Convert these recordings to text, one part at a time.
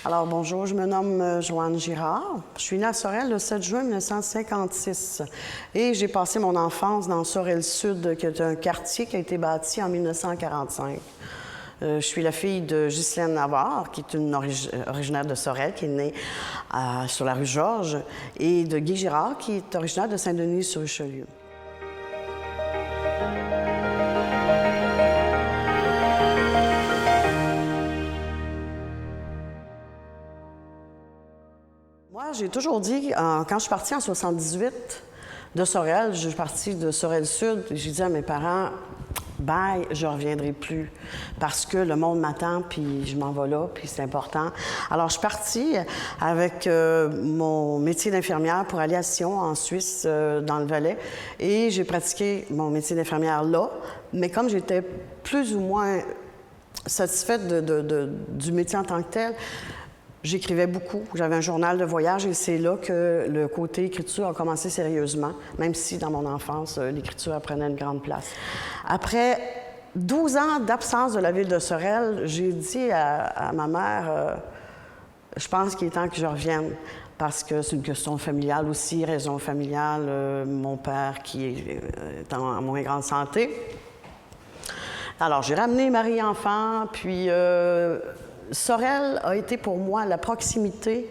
Alors, bonjour, je me nomme Joanne Girard. Je suis née à Sorel le 7 juin 1956 et j'ai passé mon enfance dans Sorel-Sud, qui est un quartier qui a été bâti en 1945. Je suis la fille de Ghislaine Navarre, qui est une originaire de Sorel, qui est née sur la rue Georges, et de Guy Girard, qui est originaire de Saint-Denis-sur-Richelieu. Moi, j'ai toujours dit, quand je suis partie en 78 de Sorel, je suis partie de Sorel-Sud, j'ai dit à mes parents, bye, je ne reviendrai plus parce que le monde m'attend, puis je m'en vais là, puis c'est important. Alors, je suis partie avec mon métier d'infirmière pour aller à Sion, en Suisse, dans le Valais, et j'ai pratiqué mon métier d'infirmière là, mais comme j'étais plus ou moins satisfaite du métier en tant que tel, j'écrivais beaucoup. J'avais un journal de voyage et c'est là que le côté écriture a commencé sérieusement, même si dans mon enfance, l'écriture prenait une grande place. Après 12 ans d'absence de la ville de Sorel, j'ai dit à ma mère, je pense qu'il est temps que je revienne parce que c'est une question familiale aussi, raison familiale, mon père qui est en moins grande santé. Alors, j'ai ramené Marie-Enfant, puis Sorel a été pour moi la proximité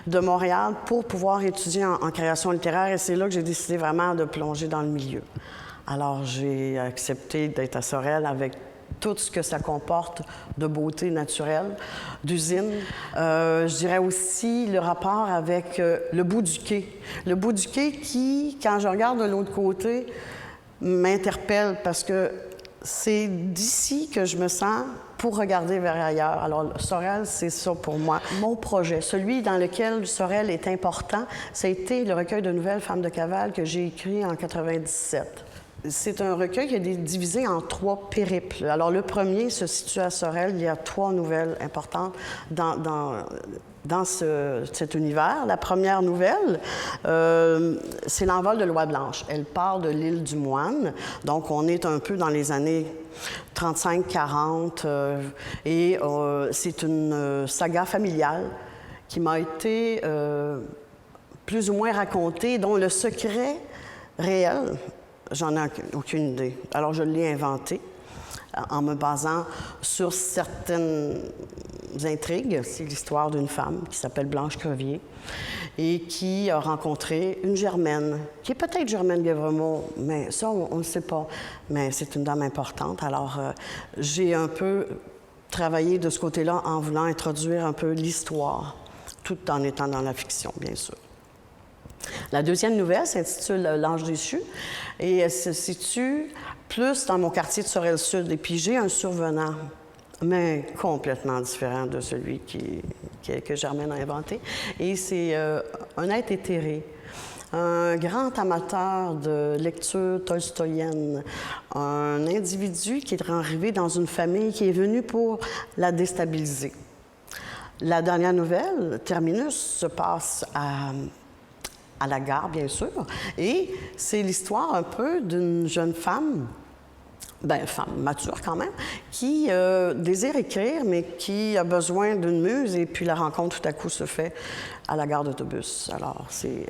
de Montréal pour pouvoir étudier en création littéraire et c'est là que j'ai décidé vraiment de plonger dans le milieu. Alors, j'ai accepté d'être à Sorel avec tout ce que ça comporte de beauté naturelle, d'usine. Je dirais aussi le rapport avec le bout du quai. Le bout du quai qui, quand je regarde de l'autre côté, m'interpelle parce que c'est d'ici que je me sens pour regarder vers ailleurs. Alors, Sorel, c'est ça pour moi. Mon projet, celui dans lequel Sorel est important, ça a été le recueil de nouvelles Femmes de cavale que j'ai écrit en 97. C'est un recueil qui est divisé en 3 périples. Alors, le premier se situe à Sorel. Il y a 3 nouvelles importantes dans cet univers. La première nouvelle, c'est l'envol de Loi Blanche. Elle part de l'île du Moine. Donc, on est un peu dans les années 35-40. Et c'est une saga familiale qui m'a été plus ou moins racontée, dont le secret réel, j'en ai aucune idée. Alors, je l'ai inventé en me basant sur certaines intrigues. C'est l'histoire d'une femme qui s'appelle Blanche Crevier et qui a rencontré une Germaine, qui est peut-être Germaine Guévremont, mais ça, on ne le sait pas. Mais c'est une dame importante. Alors, j'ai un peu travaillé de ce côté-là en voulant introduire un peu l'histoire, tout en étant dans la fiction, bien sûr. La deuxième nouvelle s'intitule L'Ange déchu et elle se situe plus dans mon quartier de Sorel-Sud. Et puis j'ai un survenant, mais complètement différent de celui que Germaine a inventé. Et c'est un être éthéré, un grand amateur de lecture tolstoïenne, un individu qui est arrivé dans une famille qui est venue pour la déstabiliser. La dernière nouvelle, Terminus, se passe à la gare, bien sûr. Et c'est l'histoire un peu d'une jeune femme, femme mature quand même, qui désire écrire, mais qui a besoin d'une muse. Et puis la rencontre, tout à coup, se fait à la gare d'autobus. Alors, c'est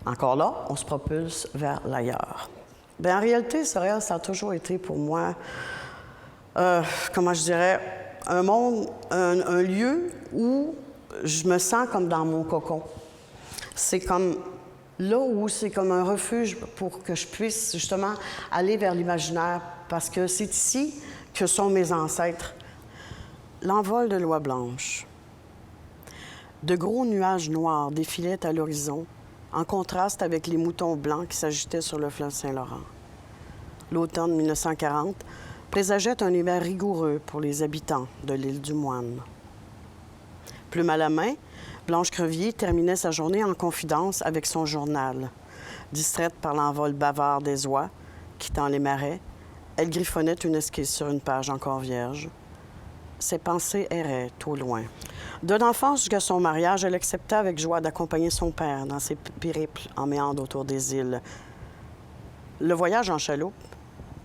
encore là, on se propulse vers l'ailleurs. En réalité, Sorel, ça a toujours été pour moi, comment je dirais, un monde, un lieu où je me sens comme dans mon cocon. C'est comme là où c'est comme un refuge pour que je puisse justement aller vers l'imaginaire, parce que c'est ici que sont mes ancêtres. L'envol de Loi Blanche. De gros nuages noirs défilaient à l'horizon, en contraste avec les moutons blancs qui s'agitaient sur le fleuve Saint-Laurent. L'automne 1940 présageait un hiver rigoureux pour les habitants de l'île du Moine. Plume à la main, Blanche Crevier terminait sa journée en confidence avec son journal. Distraite par l'envol bavard des oies, quittant les marais, elle griffonnait une esquisse sur une page encore vierge. Ses pensées erraient au loin. De l'enfance jusqu'à son mariage, elle acceptait avec joie d'accompagner son père dans ses périples en méandre autour des îles. Le voyage en chaloupe,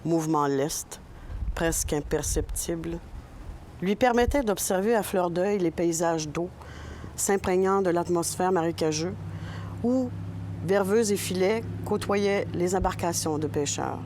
mouvement leste, presque imperceptible, lui permettait d'observer à fleur d'œil les paysages d'eau, s'imprégnant de l'atmosphère marécageuse, où verveuses et filets côtoyaient les embarcations de pêcheurs.